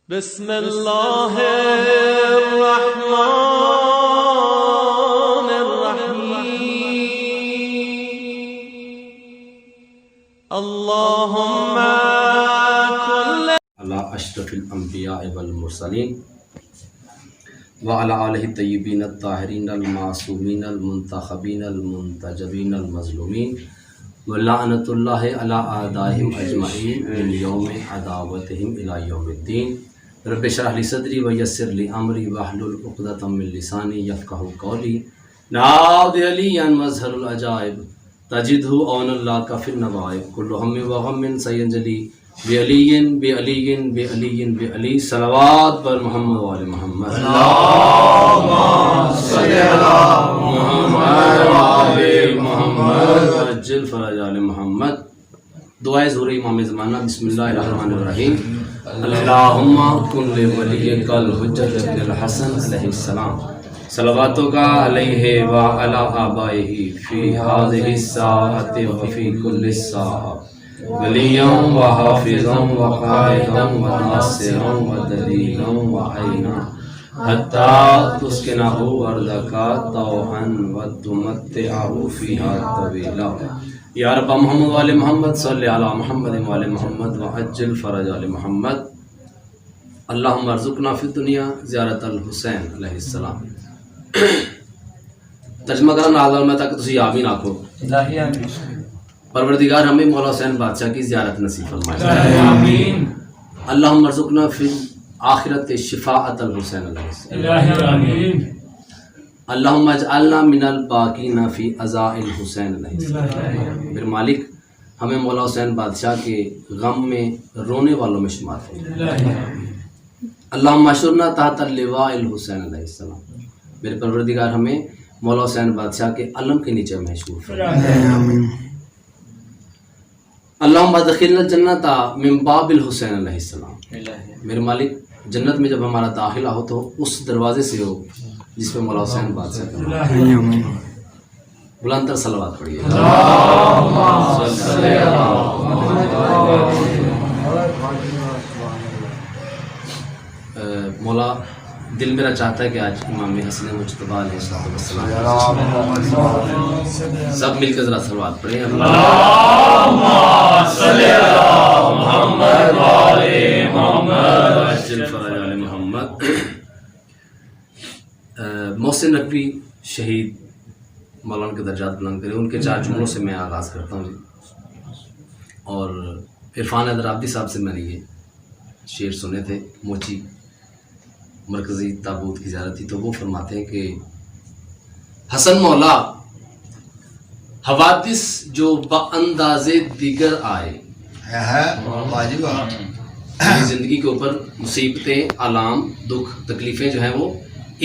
بسم الله الرحمن الرحيم اللهم كل على اشرف الانبیاء والمرسلین وعلى آلہ الطیبین الطاہرین المعصومین المنتخبین المنتجبین المظلومین ولعنۃ اللہ علی اعدائہم اجمعین من یوم عداوتہم الی یوم الدین رب اشرح لی صدری ویسر لی امری واحلل عقدۃ من لسانی یفقہوا قولی نعوذ علی ان مظہر العجائب تجدہ عون اللہ کا فی النوائب کل ہم و غم سینجلی بعلی صلوات پر محمد و آل محمد اللہم صلی علی محمد و آل محمد وعجل فرج آل محمد. دعائے ظہور امام زمانہ. بسم اللہ الرحمن الرحیم. اللہم کن لولیک الحجۃ ابن الحسن علیہ السلام صلواتک علیہ وعلی آبائہ فی ہذہ الساعۃ وفی کل ساعۃ ولیاً وحافظاً وقائداً وناصراً ودلیلاً وعینا حتیٰ تسکنہ ارضک طوعاً وتمتعہ فیہا طویلا. یا رب محمد وآل محمد صلی علی محمد وآل محمد وعجل فرج آل محمد. اللہم ارزقنا فی الدنیا زیارت الحسین علیہ السلام. ترجمہ کرنا نازل میں تاکہ تسی آمین آکھو. پروردگار ہمیں مولا حسین بادشاہ کی زیارت نصیب فرمائے. آمین. اللہم ارزقنا فی آخرت شفاعت الحسین علیہ السلام. آمین. اللہم اجعلنا من الباقین فی عزاء الحسین علیہ السلام. میرے مالک ہمیں مولا حسین بادشاہ کے غم میں رونے والوں میں شمار فرمائے. اللہم اشرنا تحت اللواء الحسین علیہ السلام. میرے پروردگار ہمیں مولا حسین بادشاہ کے علم کے نیچے محشور فرمائے. آمین. اللہم ادخلنا الجنت من باب الحسین علیہ السلام. میرے مالک جنت میں جب ہمارا داخلہ ہو تو اس دروازے سے ہو جس پہ مولا حسین بادشاہ کا. بلند تر صلوات پڑھیے. مولا دل میرا چاہتا ہے کہ آج امام حسن مجتبیٰ علیہ السلام سب مل کے ذرا صلوات پڑھیں. اللہم صلی علی محمد و آل محمد وعجل فرج آل محمد. محسن نقوی شہید مولانا کے درجات بلند کرے. ان کے 4 جملوں سے میں آغاز کرتا ہوں جی. اور عرفان حیدر عابدی صاحب سے میں نے یہ شعر سنے تھے. موچی مرکزی تابوت کی زیارت تھی تو وہ فرماتے ہیں کہ حسن مولا حوادث جو بانداز دیگر آئے زندگی کے اوپر مصیبتیں آلام دکھ تکلیفیں جو ہیں وہ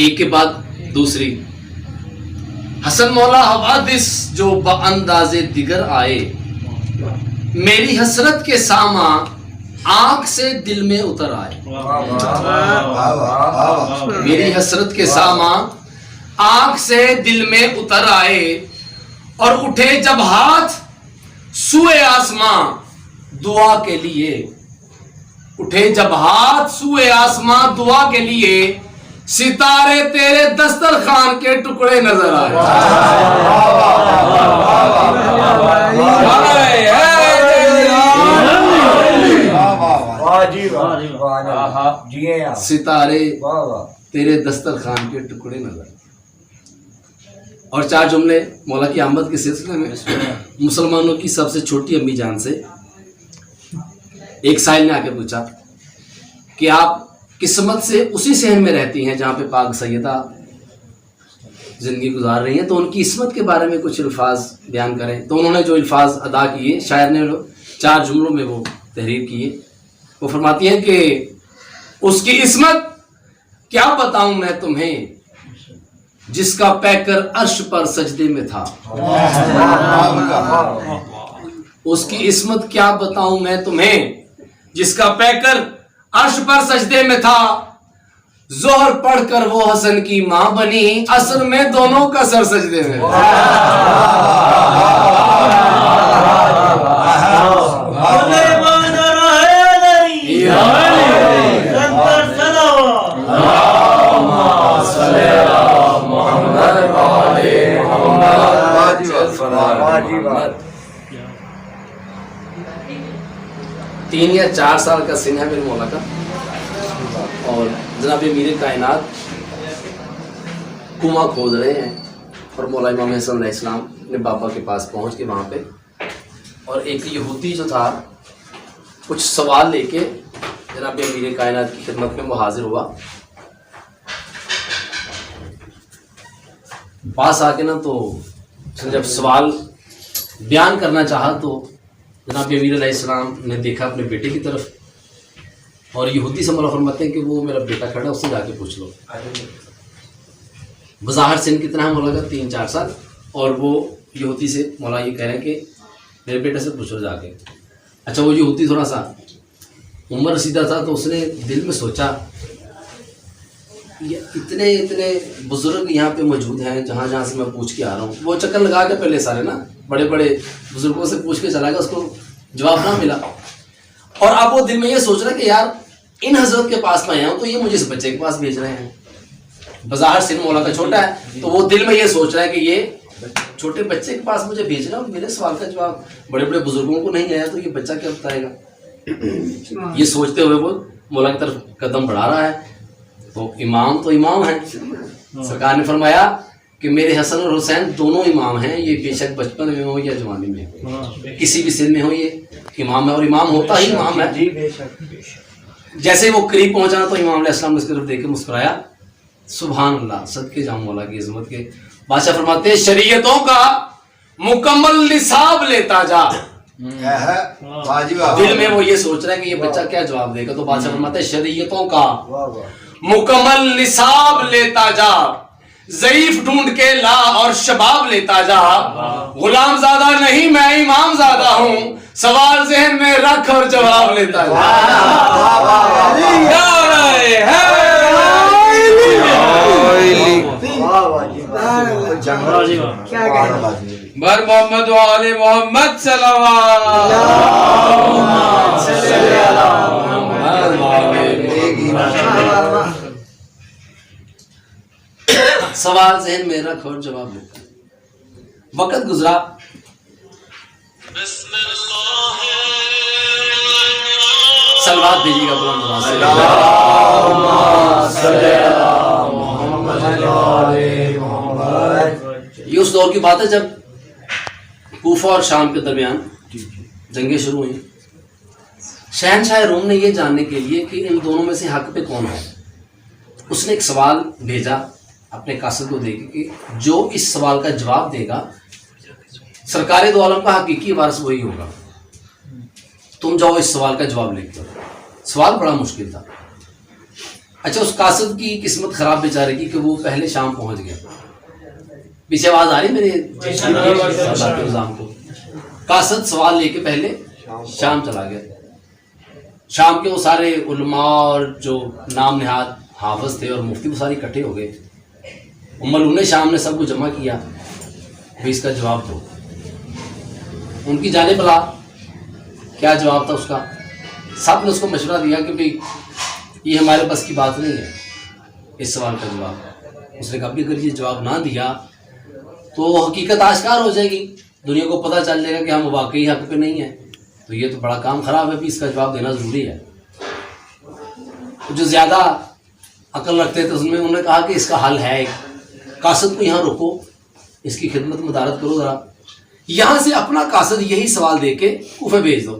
ایک کے بعد دوسری. حسن مولا حوادث جو بانداز دیگر آئے میری حسرت کے ساماں آنکھ سے دل میں اتر آئے. میری حسرت کے ساماں آنکھ سے دل میں اتر آئے اور اٹھے جب ہاتھ سوئے آسماں دعا کے لیے. اٹھے جب ہاتھ سوئے آسماں دعا کے لیے ستارے تیرے دسترخوان کے ٹکڑے نظر آئے. ستارے تیرے دسترخوان کے ٹکڑے نظر. اور 4 جملے مولا کی آمد کے سلسلے میں مسلمانوں کی سب سے چھوٹی امی جان سے ایک سائل نے آ کے پوچھا کہ آپ قسمت سے اسی شہر میں رہتی ہیں جہاں پہ پاک سیدہ زندگی گزار رہی ہیں تو ان کی عصمت کے بارے میں کچھ الفاظ بیان کریں. تو انہوں نے جو الفاظ ادا کیے شاعر نے 4 جملوں میں وہ تحریر کیے. وہ فرماتی ہیں کہ اس کی عصمت کیا بتاؤں میں تمہیں جس کا پیکر عرش پر سجدے میں تھا. اس کی عصمت کیا بتاؤں میں تمہیں جس کا پیکر عرش پر سجدے میں تھا. ظہر پڑھ کر وہ حسن کی ماں بنی عصر میں دونوں کا سر سجدے میں. 3 یا 4 سال کا سن ہے میرے مولا کا، اور جناب امیر کائنات کنواں کھود رہے ہیں، اور مولا امام حسن علیہ السلام نے بابا کے پاس پہنچ کے وہاں پہ، اور ایک یہودی جو تھا کچھ سوال لے کے جناب امیر کائنات کی خدمت میں وہ حاضر ہوا. پاس آ کے نا تو اس نے جب سوال بیان کرنا چاہا تو جناب امیر علیہ السلام نے دیکھا اپنے بیٹے کی طرف، اور یہودی سے مولا فرماتے ہیں کہ وہ میرا بیٹا کھڑا ہے، اس سے جا کے پوچھ لو. بظاہر سن کتنا ہے مولا کا 3-4 سال، اور وہ یہودی سے مولا یہ کہہ رہے ہیں کہ میرے بیٹے سے پوچھ لو جا کے. اچھا وہ یہودی تھوڑا سا عمر رسیدہ تھا، تو اس نے دل میں سوچا اتنے بزرگ یہاں پہ موجود ہیں جہاں جہاں سے میں پوچھ کے آ رہا ہوں. وہ چکر لگا کے پہلے سارے نا بڑے بڑے بزرگوں سے پوچھ کے چلا گیا، اس کو جواب نہ ملا، اور اب وہ دل میں یہ سوچ رہا کہ یار ان حضرت کے پاس میں آیا ہوں تو یہ مجھے اس بچے کے پاس بھیج رہے ہیں. بظاہر سن مولا کا چھوٹا ہے، تو وہ دل میں یہ سوچ رہا ہے کہ یہ چھوٹے بچے کے پاس مجھے بھیج رہا ہے، اور میرے سوال کا جواب بڑے بڑے بزرگوں کو نہیں آیا تو یہ بچہ کیا بتائے گا. یہ سوچتے ہوئے وہ مولا کی طرف قدم بڑھا رہا ہے. تو امام ہے. سرکار نے فرمایا کہ میرے حسن اور حسین دونوں امام ہیں، یہ بے شک بچپن میں ہو یا جوانی میں ہو، کسی بھی سن میں ہو یہ امام ہے، اور امام ہوتا ہی امام ہے. جیسے وہ قریب پہنچا تو امام علیہ السلام نے اس کی طرف دیکھ کے مسکرایا. سبحان اللہ، صدقے جاؤں مولا کی عظمت کے. بادشاہ فرماتے ہیں شریعتوں کا مکمل نصاب لیتا جا. دل میں وہ یہ سوچ رہا ہے کہ یہ بچہ کیا جواب دے گا، تو بادشاہ فرماتے ہیں شریعتوں کا مکمل نصاب لیتا جا، ضعیف ڈھونڈ کے لا اور شباب لیتا جا. غلام زادہ نہیں میں امام زادہ ہوں، سوال ذہن میں رکھ اور جواب لیتا جا. بر محمد و آل محمد صلوات. سوال ذہن میں رکھ اور جواب لیتا. وقت گزرا، سلوات بھیجیے گا بلند آواز سے. یہ اس دور کی بات ہے جب کوفہ اور شام کے درمیان جنگیں شروع ہوئیں. شہنشاہ روم نے یہ جاننے کے لیے کہ ان دونوں میں سے حق پہ کون ہے، اس نے ایک سوال بھیجا اپنے قاصد کو دے کے کہ جو اس سوال کا جواب دے گا سرکار دو عالم کا حقیقی وارث وہی ہوگا. تم جاؤ اس سوال کا جواب لے کے. سوال بڑا مشکل تھا. اچھا اس قاصد کی قسمت خراب بیچارے کی کہ وہ پہلے شام پہنچ گیا. پیچھے آواز آ رہی میرے نظام کو. قاصد سوال لے کے پہلے شام چلا گیا. شام کے وہ سارے علماء اور جو نام نہاد حافظ تھے اور مفتی وہ سارے اکٹھے ہو گئے. ملون شام نے سب کو جمع کیا، بھی اس کا جواب دو. ان کی جانب بلا کیا جواب تھا اس کا. سب نے اس کو مشورہ دیا کہ بھئی یہ ہمارے بس کی بات نہیں ہے اس سوال کا جواب. اس نے کہا کہ اگر یہ جواب نہ دیا تو حقیقت آشکار ہو جائے گی، دنیا کو پتہ چل جائے گا کہ ہم واقعی حق پہ نہیں ہیں، تو یہ تو بڑا کام خراب ہے، بھی اس کا جواب دینا ضروری ہے. جو زیادہ عقل رکھتے تھے انہوں نے کہا کہ اس کا حل ہے، قاصد کو یہاں روکو، اس کی خدمت مدارت کرو ذرا، یہاں سے اپنا قاصد یہی سوال دے کے کوفہ بھیج دو،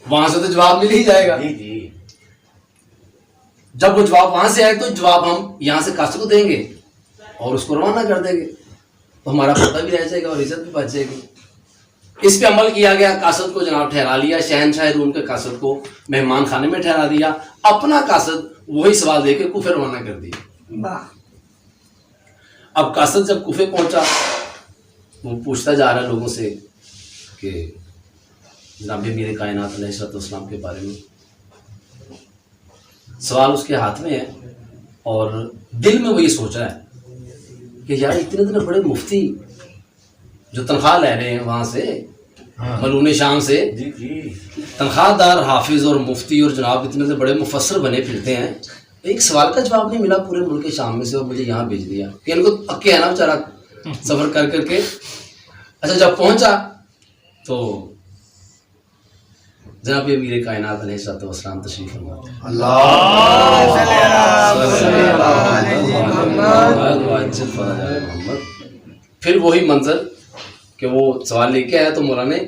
وہاں سے تو جواب مل ہی جائے گا. جب وہ جواب وہاں سے آئے تو جواب ہم یہاں سے قاصد کو دیں گے اور اس کو روانہ کر دیں گے، تو ہمارا پتہ بھی رہ جائے گا اور عزت بھی بچ جائے گی. اس پہ عمل کیا گیا. قاصد کو جناب ٹھہرا لیا، شہنشاہ روم کے قاصد کو مہمان خانے میں ٹھہرا دیا، اپنا قاصد وہی سوال دے کے کوفہ روانہ کر دیا. اب قاصد جب کوفہ پہنچا وہ پوچھتا جا رہا ہے لوگوں سے کہ جناب امیر کائنات علیہ السلام کے بارے میں. سوال اس کے ہاتھ میں ہے اور دل میں وہ یہ سوچ رہا ہے کہ یار اتنے بڑے مفتی جو تنخواہ لے رہے ہیں وہاں سے ملون شام سے، تنخواہ دار حافظ اور مفتی اور جناب اتنے بڑے مفسر بنے پھرتے ہیں، ایک سوال کا جواب نہیں ملا پورے ملک شام میں سے اور مجھے یہاں بھیج دیا کہ ان کو پکے ہے نا بیچارہ سفر کر کر کے. اچھا جب پہنچا تو جناب امیر کائنات علیہ الصلوۃ والسلام تشریف فرماتے ہیں. پھر وہی منظر کہ وہ سوال لے کے آیا تو مولانا نے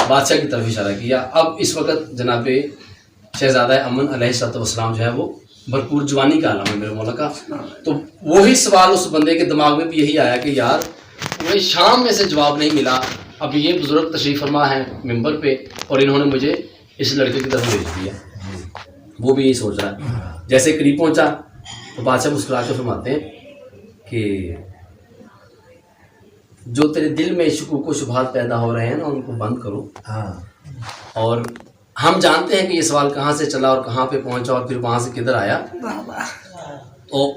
بادشاہ کی طرف اشارہ کیا. اب اس وقت جناب شہزادہ امن علیہ الصلوۃ والسلام جو ہے وہ بھرپور جوانی کا عالم ہے میرے مولا کا. تو وہی سوال اس بندے کے دماغ میں بھی یہی آیا کہ یار مجھے شام میں سے جواب نہیں ملا, اب یہ بزرگ تشریف فرما ہیں ممبر پہ اور انہوں نے مجھے اس لڑکے کی طرف بھیج دیا. وہ بھی یہی سوچ رہا ہے. جیسے قریب پہنچا تو بادشاہ مسکرا کے فرماتے ہیں کہ جو تیرے دل میں شکوک و شبہات پیدا ہو رہے ہیں نا ان کو بند کرو. اور ہم جانتے ہیں کہ یہ سوال کہاں سے چلا اور کہاں پہ پہنچا اور پھر وہاں سے کدھر آیا. تو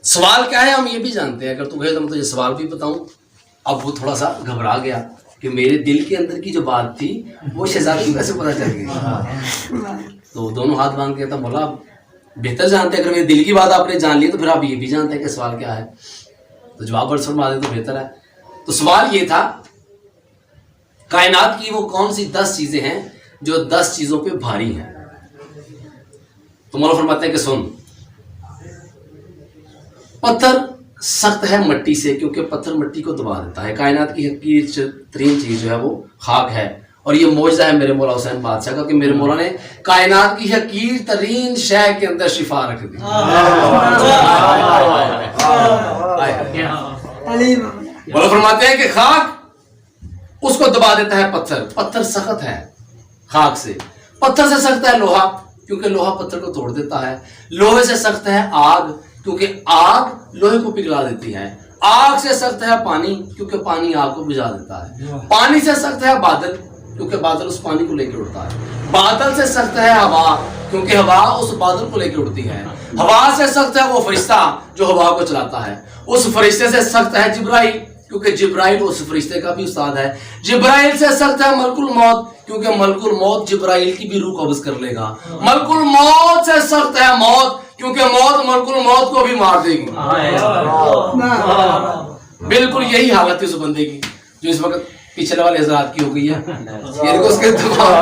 سوال کیا ہے ہم یہ بھی جانتے ہیں, اگر تو کہے تو میں تجھے سوال بھی بتاؤں. اب وہ تھوڑا سا گھبرا گیا کہ میرے دل کے اندر کی جو بات تھی وہ شہزادے کو کیسے پتہ چل گئی. تو دونوں ہاتھ باندھ کے تھا بولا بہتر جانتے ہیں, اگر میرے دل کی بات آپ نے جان لی تو پھر آپ یہ بھی جانتے ہیں کہ سوال کیا ہے, تو جواب برس فرما دے تو بہتر ہے. تو سوال یہ تھا کائنات کی وہ کون سی 10 چیزیں ہیں جو 10 چیزوں پہ بھاری ہیں. تو مولا فرماتے ہیں کہ سن, پتھر سخت ہے مٹی سے کیونکہ پتھر مٹی کو دبا دیتا ہے. کائنات کی حقیر ترین چیز جو ہے وہ خاک ہے, اور یہ معجزہ ہے میرے مولا حسین بادشاہ کا کہ میرے مولا نے کائنات کی حقیر ترین شے کے اندر شفا رکھ دی. مولا فرماتے ہیں کہ خاک اس کو دبا دیتا ہے پتھر. پتھر سخت ہے خاک سے, پتھر سے سخت ہے لوہا کیونکہ لوہا پتھر کو توڑ دیتا ہے. لوہے سے سخت ہے آگ کیونکہ آگ لوہے کو پگھلا دیتی ہے. آگ سے سخت ہے پانی کیونکہ پانی آگ کو بجھا دیتا ہے. پانی سے سخت ہے بادل کیونکہ بادل اس پانی کو لے کے اڑتا ہے. بادل سے سخت ہے ہوا کیونکہ ہوا اس بادل کو لے کے اڑتی ہے. ہوا سے سخت ہے وہ فرشتہ جو ہوا کو چلاتا ہے. اس فرشتے سے سخت ہے جبرائیل کیونکہ جبرائیل اس فرشتے کا بھی استاد ہے. جبرائیل سے سخت ہے ملک الموت کیونکہ ملک الموت جبرائیل کی بھی روح قبض کر لے گا. ملک الموت سے سخت ہے موت کیونکہ موت ملک الموت کو بھی مار دے گی. بالکل یہی حالت ہے اس بندے کی جو اس وقت پچھلے والے حضرات کی ہو گئی ہے. یہ دیکھو اس کے دماغ